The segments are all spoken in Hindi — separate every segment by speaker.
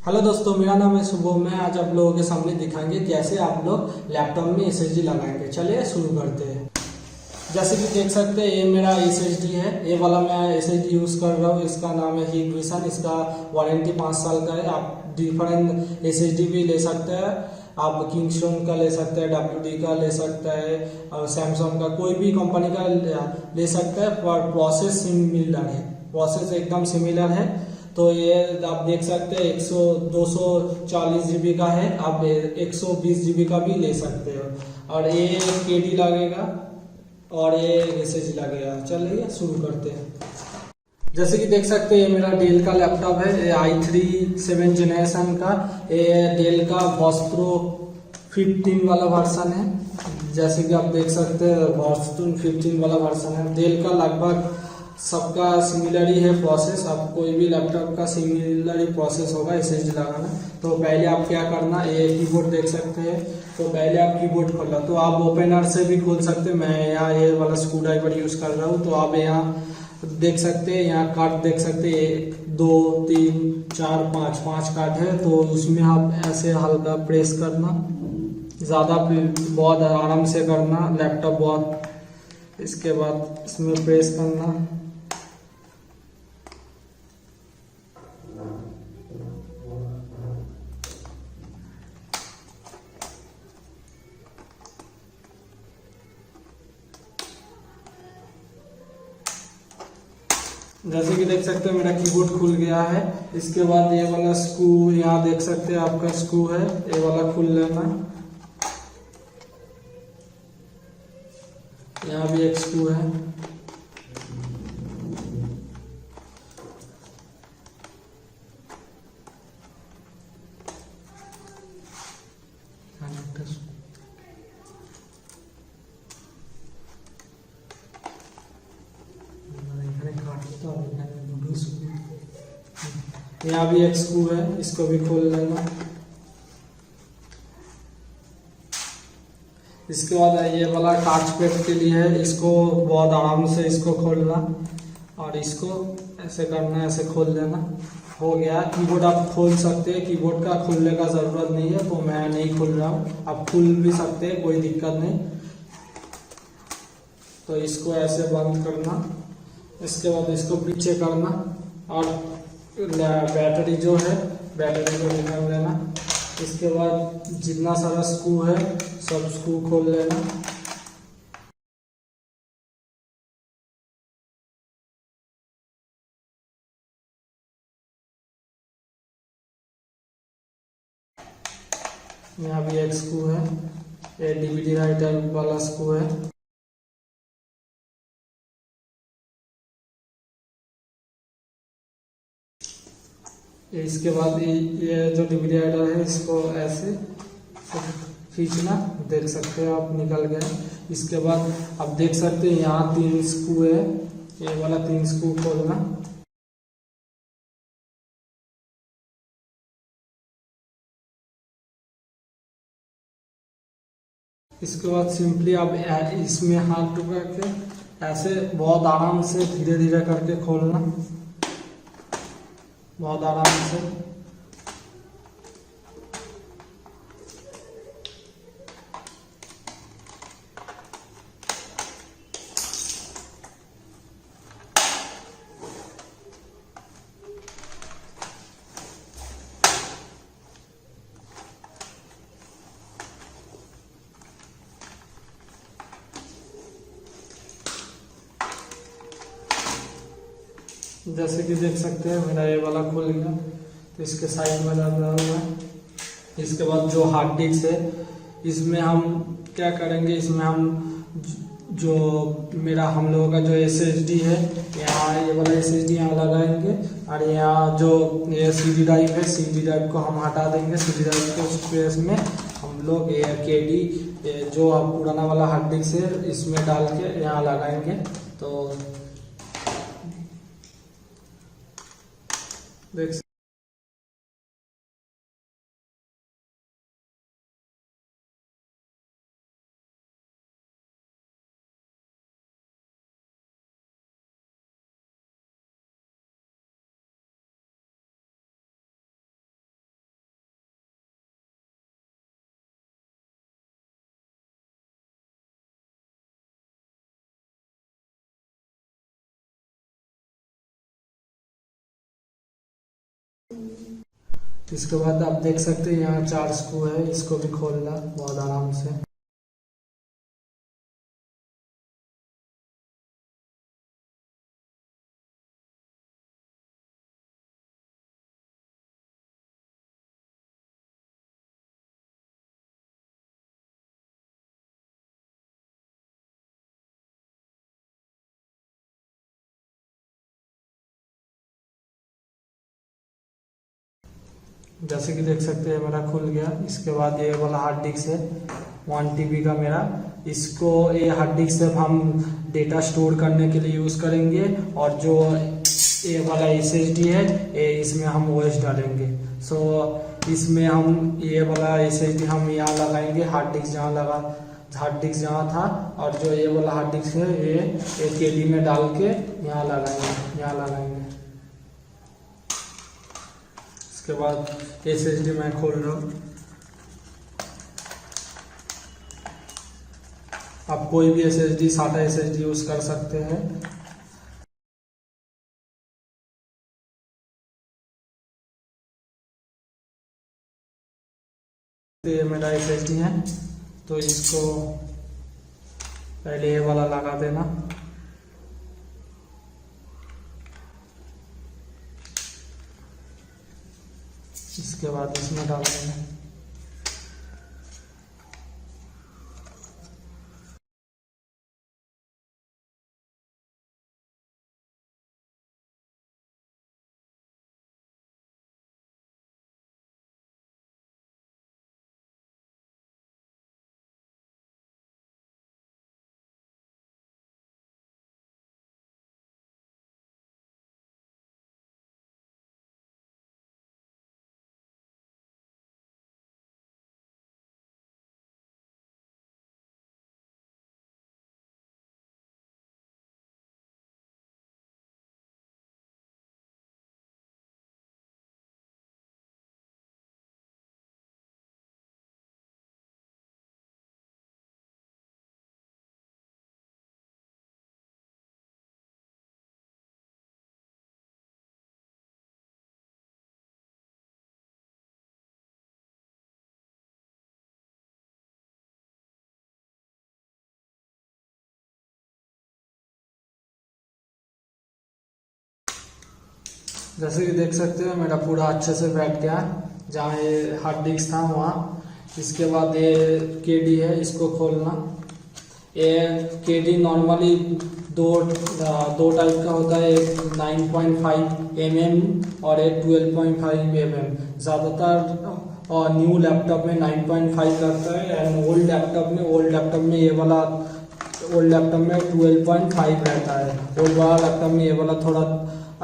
Speaker 1: हेलो दोस्तों, मेरा नाम है शुभम। मैं आज आप लोगों के सामने दिखाएंगे कैसे आप लोग लैपटॉप में एसएसडी लगाएंगे। चलिए शुरू करते हैं। जैसे कि देख सकते हैं, ये मेरा एसएसडी है। ये वाला मैं एसएसडी यूज़ कर रहा हूँ। इसका नाम है हिगविशन। इसका वारंटी 5 साल का है। आप डिफरेंट एसएसडी भी ले सकते हैं। आप किंगस्टोन का ले सकते हैं, डब्ल्यूडी का ले सकते हैं, और सैमसंग का कोई भी कंपनी का ले सकते हैं। पर प्रोसेस सिमिलर है, प्रोसेस एकदम सिमिलर है। तो ये आप देख सकते हैं 100 240 GB का है। आप 120 GB का भी ले सकते हो। और ये केडी लगेगा और ये मैसेज लगेगा। चलिए शुरू करते हैं। जैसे कि देख सकते हैं, ये मेरा डेल का लैपटॉप है। ये i3 7 जनरेशन का। ये डेल का बॉस प्रो 15 वाला वर्सन है। जैसे कि आप देख सकते हैं, बॉस 15 वाला वर्सन है। डेल का लगभग सबका सिमिलर ही है प्रोसेस। आप कोई भी लैपटॉप का सिमिलर ही प्रोसेस होगा एसएसडी लगाना। तो पहले आप क्या करना, ये कीबोर्ड देख सकते हैं। तो पहले आप कीबोर्ड खोलना, तो आप ओपनर से भी खोल सकते हैं। मैं यहाँ ये वाला स्क्रू ड्राइवर यूज कर रहा हूँ। तो आप यहाँ देख सकते हैं, यहाँ कार्ड देख सकते हैं, 1 2 3 4 5 5 कार्ड है। तो उसमें आप ऐसे हल्का प्रेस करना, ज़्यादा बहुत आराम से करना, लैपटॉप बहुत। इसके बाद इसमें प्रेस करना। जैसे कि देख सकते हैं, मेरा कीबोर्ड खुल गया है। इसके बाद ये वाला स्क्रू यहाँ देख सकते हैं, आपका स्क्रू है, ये वाला खुल लेना। यहाँ भी एक स्क्रू है। यहाँ भी एक स्क्रू है, इसको भी खोल लेना। इसके बाद ये वाला टच पैड के लिए है। इसको बहुत आराम से इसको खोलना और इसको ऐसे करना, ऐसे खोल लेना। हो गया। कीबोर्ड आप खोल सकते हैं, कीबोर्ड का खोलने का जरूरत नहीं है, तो मैं नहीं खोल रहा हूँ। आप खोल भी सकते हैं, कोई दिक्कत नहीं। तो इसको ऐसे बंद करना। इसके बाद इसको पीछे करना और बैटरी जो है, बैटरी को निकाल लेना। इसके बाद जितना सारा स्क्रू है सब स्क्रू खोल लेना। यहाँ भी एक स्क्रू है, ये डीवीडी राइटर वाला स्क्रू है। इसके बाद ये जो डीवीडी राइटर है, इसको ऐसे खींचना। देख सकते हैं आप, निकल गया। इसके बाद आप देख सकते हैं, यहाँ 3 स्क्रू है। ये वाला 3 स्क्रू खोलना। इसके बाद सिंपली आप इसमें हाथ टुका के ऐसे बहुत आराम से धीरे धीरे करके खोलना, बहुत आराम से। जैसे कि देख सकते हैं, मेरा ये वाला खुल गया। तो इसके साइड में लगा हुआ है। इसके बाद जो हार्ड डिस्क है, इसमें हम क्या करेंगे, इसमें हम जो मेरा हम लोगों का जो एसएसडी है, यहाँ ये वाला एसएसडी यहाँ लगाएंगे। और यहाँ जो ये सीडी ड्राइव है, सीडी ड्राइव को हम हटा देंगे। सीडी ड्राइव के स्पेस में हम लोग ये केडी जो पुराना वाला हार्ड डिस्क है, इसमें डाल के यहाँ लगाएंगे। तो देख इसके बाद आप देख सकते हैं यहाँ 4 स्क्रू है, इसको भी खोलना बहुत आराम से। जैसे कि देख सकते हैं मेरा खुल गया। इसके बाद ये वाला हार्ड डिस्क है 1 TB का मेरा, इसको ये हार्ड डिस्क से हम डेटा स्टोर करने के लिए यूज़ करेंगे, और जो ये वाला SSD है ये इसमें हम OS डालेंगे। सो इसमें हम ये वाला SSD हम यहाँ लगाएंगे, हार्ड डिस्क जहाँ था, और जो ये वाला हार्ड डिस्क है ये KD में डाल के यहाँ लगाएंगे। इसके बाद SSD मैं खोल रहा हूँ। आप कोई भी SSD SATA SSD यूज कर सकते हैं। तो ये मेरा SSD है, तो इसको पहले ये वाला लगा देना। इसके बाद इसमें डाल देंगे। जैसे कि देख सकते हो मेरा पूरा अच्छे से बैठ गया जहाँ ये हार्ड डिस्क था वहाँ। इसके बाद ये KD है, इसको खोलना। ये KD नॉर्मली दो टाइप का होता है, एक 9.5 mm और एक 12.5 mm। ज़्यादातर न्यू लैपटॉप में 9.5 लगता है, एंड ओल्ड लैपटॉप में ये वाला ओल्ड लैपटॉप में 12.5 रहता है। ओल्ड वाला लैपटॉप में ये वाला थोड़ा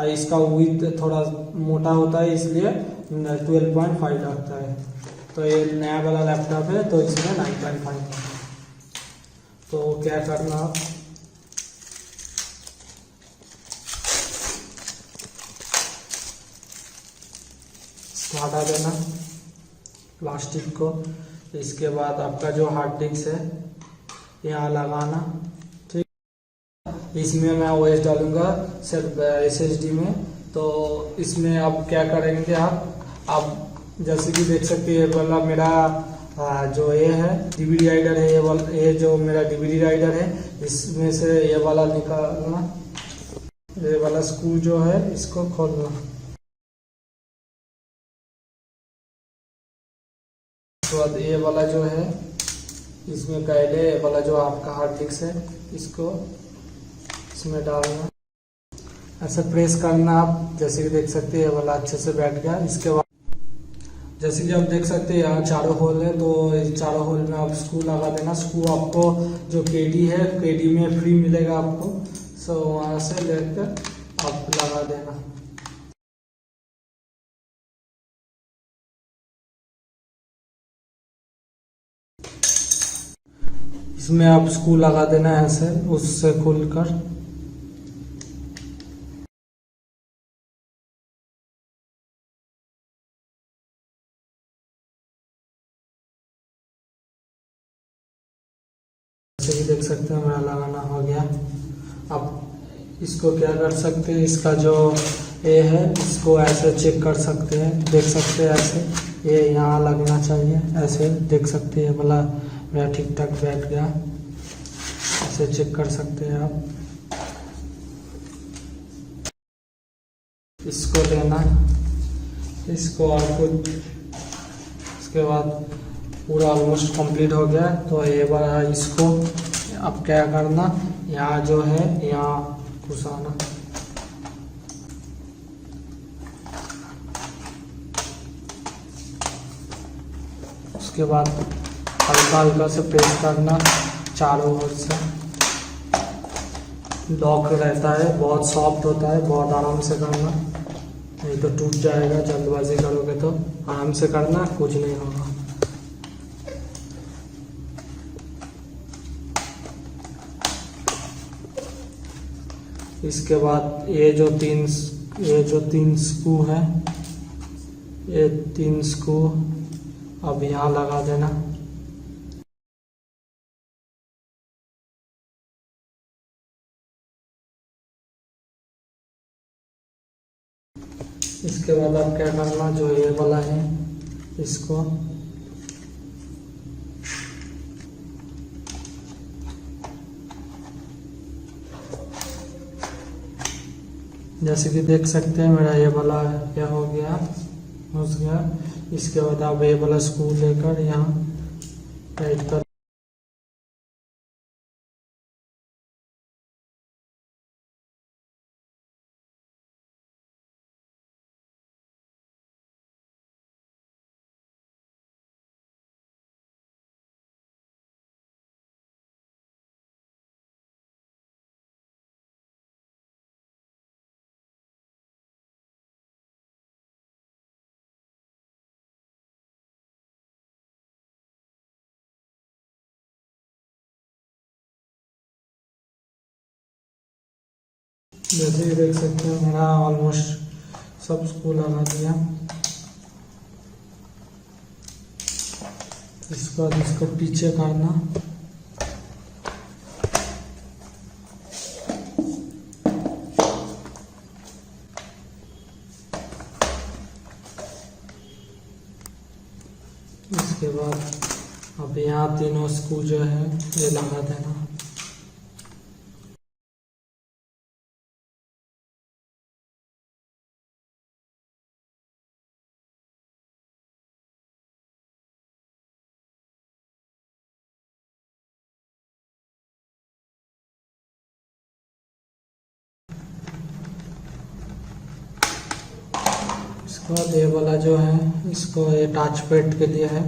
Speaker 1: इसका विड्थ थोड़ा मोटा होता है, इसलिए 12.5 लगता है। तो ये नया वाला लैपटॉप है तो इसमें 9.5। तो क्या करना, आप इसको हटा देना प्लास्टिक को। इसके बाद आपका जो हार्ड डिस्क है यहाँ लगाना। ठीक, इसमें मैं OS डालूंगा सिर्फ SSD में। तो इसमें अब क्या करेंगे आप जैसे कि देख सकते हैं, ये वाला मेरा जो ये है DVD राइडर है, ये जो मेरा DVD राइडर है, इसमें से ये वाला निकालना, ये वाला स्क्रू जो है इसको खोलना। उसके बाद ये वाला जो है इसमें पहले ये वाला जो आपका हार्ड डिस्क है इसको इसमें डालना, ऐसे प्रेस करना आप। जैसे कि देख सकते हैं ये वाला अच्छे से बैठ गया। इसके बाद जैसे कि आप देख सकते हैं यहाँ चारों होल है, तो इस चारों होल में आप स्क्रू लगा देना। स्क्रू आपको जो KD है KD में फ्री मिलेगा आपको, सो वहाँ से लेकर आप लगा देना। इसमें आप स्क्रू लगा देना ऐसे, उससे खुलकर। जैसे कि देख सकते हैं मेरा लगाना हो गया। अब इसको क्या कर सकते हैं, इसका जो ए है इसको ऐसे चेक कर सकते हैं, देख सकते हैं ऐसे ये यहाँ लगना चाहिए, ऐसे देख सकते हैं भला मेरा ठीक ठाक बैठ गया, ऐसे चेक कर सकते हैं आप। इसको लेना, इसको और कुछ, इसके बाद पूरा ऑलमोस्ट कंप्लीट हो गया। तो ये वाला इसको अब क्या करना, यहाँ जो है यहाँ घुसाना, उसके बाद हल्का हल्का से प्रेस करना चारों ओर से। लॉक रहता है, बहुत सॉफ्ट होता है, बहुत आराम से करना, नहीं तो टूट जाएगा। जल्दबाजी करोगे तो आराम से करना, कुछ नहीं होगा। इसके बाद ये जो तीन स्क्रू है, ये 3 स्क्रू अब यहाँ लगा देना। इसके बाद आप क्या करना, जो ये वाला है इसको जैसे कि देख सकते हैं मेरा ये वाला क्या हो गया, घुस गया। इसके बाद आप ये वाला स्क्रू लेकर यहाँ टाइट कर, जैसे कि देख सकते हैं मेरा ऑलमोस्ट सब स्क्रू लगा दिया। इसके बाद इसको पीछे करना, इसके बाद अब यहाँ तीनों स्क्रू जो है ये लगा देना। इसके बाद ये वाला जो है इसको ये टच पैड के लिए है।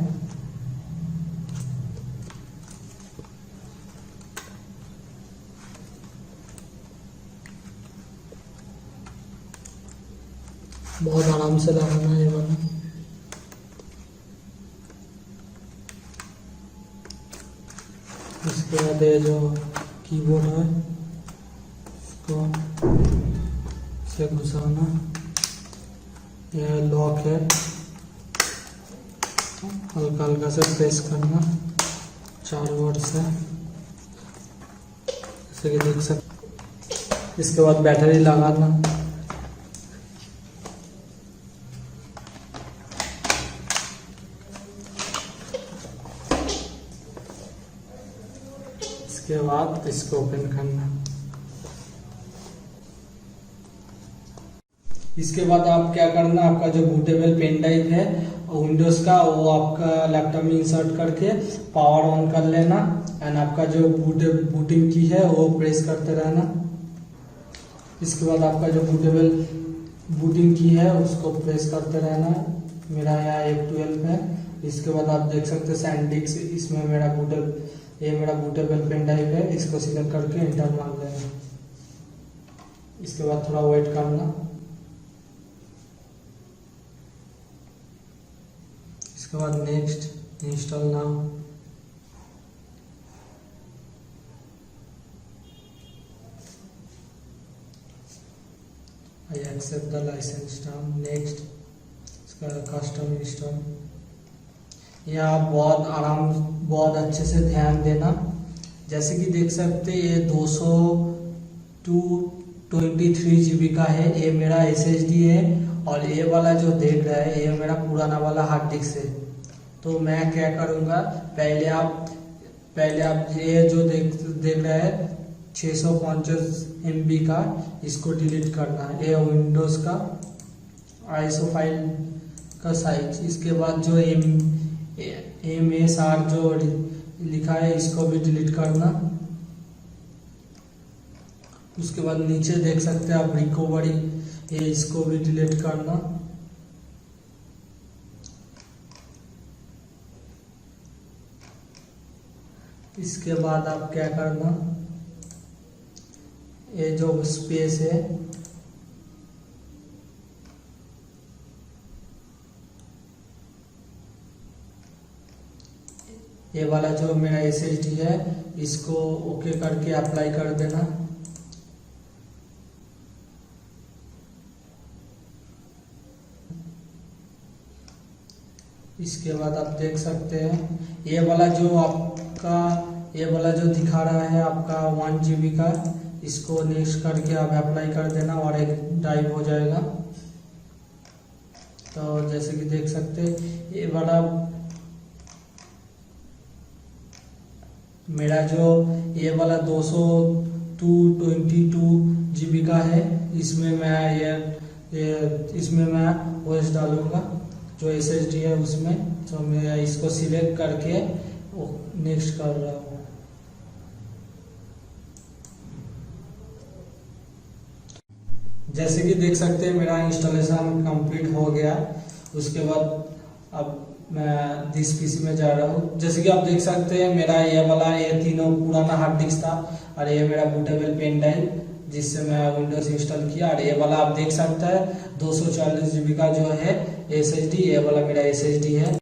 Speaker 1: बहुत आराम से लगाना है ये वाला। इसके बाद ये जो कीबोर्ड है इसको से घुसाना, यह लॉक है, हल्का हल्का से प्रेस करना चारों ओर से, जैसे कि देख सकते। इसके बाद बैटरी लगाना, इसके बाद इसको ओपन करना। इसके बाद आप क्या करना, आपका जो बूटेबल पेन ड्राइव है विंडोज का वो आपका लैपटॉप में इंसर्ट करके पावर ऑन कर लेना एंड आपका जो बूटिंग की है वो प्रेस करते रहना। इसके बाद आपका जो बूटेबल बूटिंग की है उसको प्रेस करते रहना। मेरा यहाँ F12 है। इसके बाद आप देख सकते हैं सैंडिक्स, इसमें मेरा बूटेबल पेन ड्राइव है, इसको सिलेक्ट करके इंटर मार देना। इसके बाद थोड़ा वेट करना। इसके बाद next install now. I accept the license term. Next इसका कस्टम इंस्टॉल। यह आप बहुत अच्छे से ध्यान देना। जैसे कि देख सकते ये 200 to 23 GB का है, ये मेरा SSD है। और ये वाला जो देख रहा है ये मेरा पुराना वाला हार्ड डिस्क है। तो मैं क्या करूँगा, पहले आप ये जो देख रहे हैं 650 MB का, इसको डिलीट करना है। ये विंडोज़ का ISO फाइल का साइज। इसके बाद जो MSR जो लिखा है इसको भी डिलीट करना। उसके बाद नीचे देख सकते हैं आप रिकवरी, ये इसको भी डिलीट करना। इसके बाद आप क्या करना, ये जो स्पेस है ये वाला जो मेरा SSD है इसको ओके करके अप्लाई कर देना। इसके बाद आप देख सकते हैं ये वाला जो दिखा रहा है आपका 1 GB का, इसको नेक्स्ट करके आप अप्लाई कर देना और एक ड्राइव हो जाएगा। तो जैसे कि देख सकते हैं ये वाला मेरा जो ये वाला 222 GB का है, इसमें मैं OS डालूंगा जो SSD है उसमें। तो मैं इसको सिलेक्ट करके नेक्स्ट कर रहा हूँ। जैसे कि देख सकते हैं मेरा इंस्टॉलेशन कंप्लीट हो गया। उसके बाद अब मैं दिस PC में जा रहा हूँ। जैसे कि आप देख सकते हैं मेरा ये तीनों पुराना हार्ड डिस्क था और ये मेरा बूटेबल पेन ड्राइव जिससे मैं विंडोज इंस्टॉल किया। और ये वाला आप देख सकते हैं 240 GB का जो है SSD, ये वाला मेरा SSD है।